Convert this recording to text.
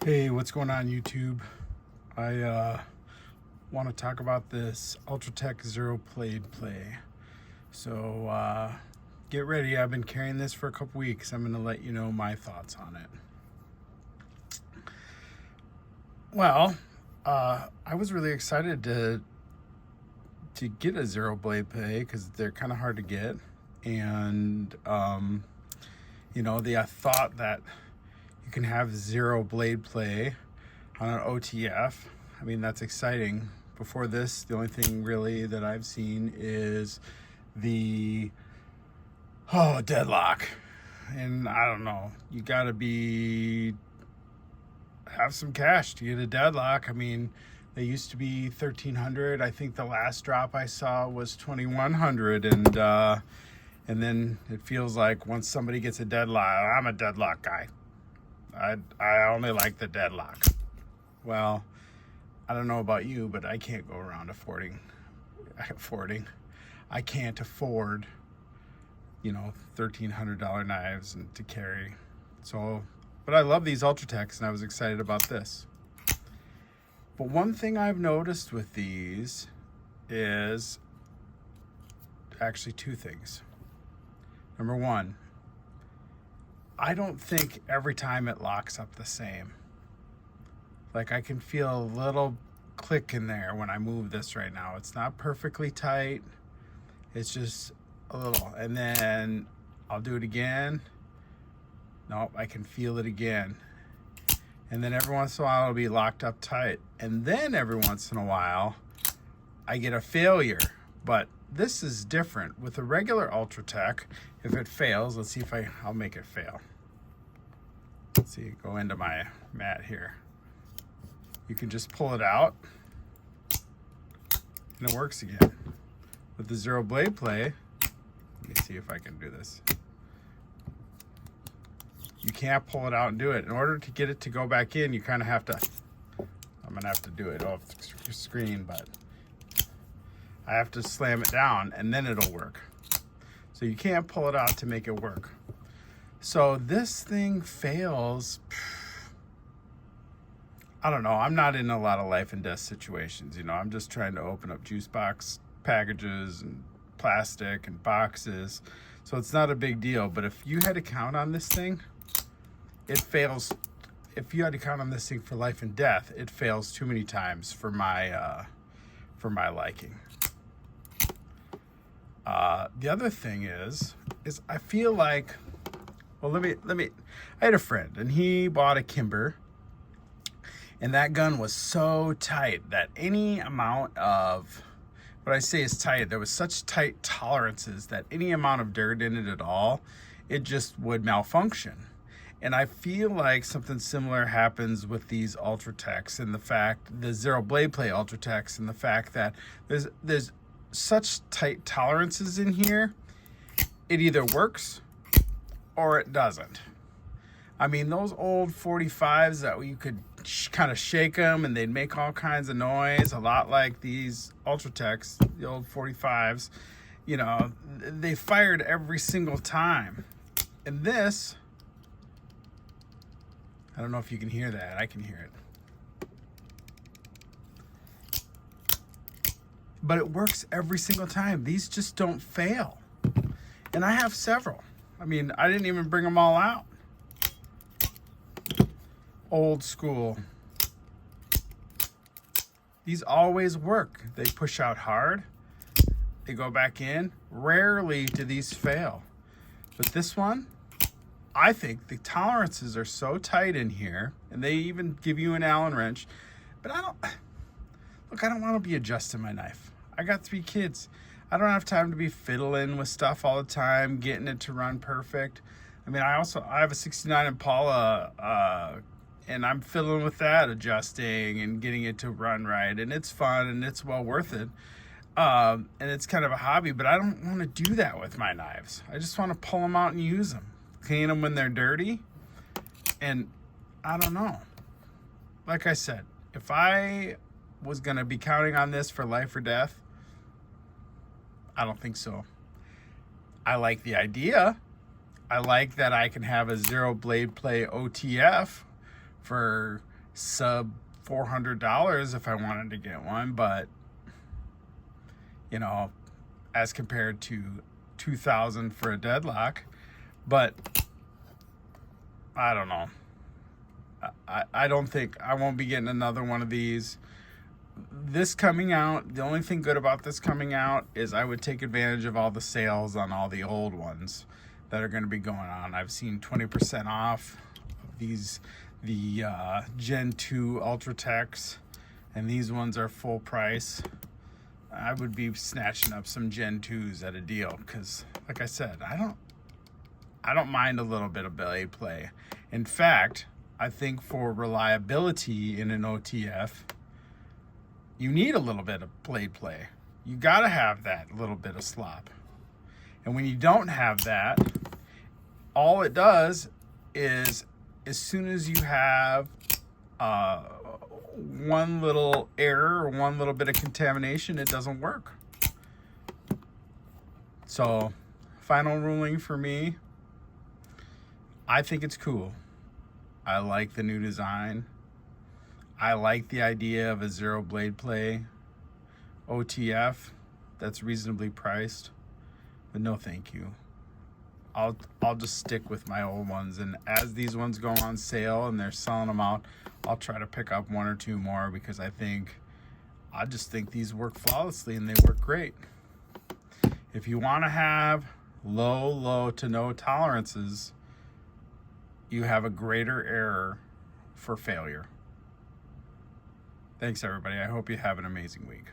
Hey, what's going on YouTube? I want to talk about this Ultratech Zero Blade Play. So get ready. I've been carrying this for a couple weeks. I'm going to let you know my thoughts on it. Well, I was really excited to get a Zero Blade Play because they're kind of hard to get, and I thought that you can have zero blade play on an OTF. I mean, that's exciting. Before this, the only thing really that I've seen is the deadlock. And I don't know, you gotta have some cash to get a deadlock. I mean, they used to be 1,300. I think the last drop I saw was 2,100, and then it feels like once somebody gets a deadlock, I'm a deadlock guy. I only like the deadlock. Well, I don't know about you, but I can't go around I can't afford, $1,300 knives and to carry. So, but I love these Ultratechs, and I was excited about this. But one thing I've noticed with these is actually two things. Number one, I don't think every time it locks up the same. Like, I can feel a little click in there when I move this right now. It's not perfectly tight. It's just a little. And then I'll do it again. Nope, I can feel it again. And then every once in a while it'll be locked up tight. And then every once in a while I get a failure. But this is different. With a regular Ultratech, if it fails, let's see if I'll make it fail. Let's see, go into my mat here. You can just pull it out and it works again. With the Zero Blade Play, let me see if I can do this. You can't pull it out and do it. In order to get it to go back in, you kind of have to, I'm gonna have to do it off the screen, but I have to slam it down and then it'll work. So you can't pull it out to make it work. So this thing fails. I don't know. I'm not in a lot of life and death situations. I'm just trying to open up juice box packages and plastic and boxes. So it's not a big deal. But if you had to count on this thing, it fails. If you had to count on this thing for life and death, it fails too many times for my liking. The other thing is I feel like, well, let me, I had a friend and he bought a Kimber, and that gun was so tight that any amount of, what I say is tight, there was such tight tolerances that any amount of dirt in it at all, it just would malfunction. And I feel like something similar happens with these Ultratechs, and the Zero Blade Play Ultratechs, and the fact that there's such tight tolerances in here, it either works or it doesn't. I mean, those old 45s that you could kind of shake them and they'd make all kinds of noise, a lot like these Ultratechs, the old 45s, they fired every single time. And this, I don't know if you can hear that. I can hear it. But it works every single time. These just don't fail. And I have several. I mean, I didn't even bring them all out. Old school. These always work. They push out hard. They go back in. Rarely do these fail. But this one, I think the tolerances are so tight in here, and they even give you an Allen wrench. But I don't want to be adjusting my knife. I got 3 kids. I don't have time to be fiddling with stuff all the time, getting it to run perfect. I mean, I have a 69 Impala, and I'm fiddling with that, adjusting and getting it to run right. And it's fun and it's well worth it. And it's kind of a hobby, but I don't want to do that with my knives. I just want to pull them out and use them, clean them when they're dirty. And I don't know. Like I said, if I was going to be counting on this for life or death, I don't think so. I like the idea. I like that I can have a Zero Blade Play OTF for sub $400 if I wanted to get one, but you know, as compared to $2,000 for a deadlock. But I don't know. I don't think I won't be getting another one of these. This coming out, the only thing good about this coming out is I would take advantage of all the sales on all the old ones that are going to be going on. I've seen 20% off these, the Gen 2 Ultratechs, and these ones are full price. I would be snatching up some Gen 2s at a deal because, like I said, I don't mind a little bit of blade play. In fact, I think for reliability in an OTF, you need a little bit of blade play. You gotta have that little bit of slop. And when you don't have that, all it does is, as soon as you have one little error or one little bit of contamination, it doesn't work. So, final ruling for me, I think it's cool. I like the new design. I like the idea of a zero blade play OTF that's reasonably priced, but no thank you. I'll just stick with my old ones, and as these ones go on sale and they're selling them out, I'll try to pick up one or two more because I just think these work flawlessly and they work great. If you want to have low to no tolerances, you have a greater error for failure. Thanks, everybody. I hope you have an amazing week.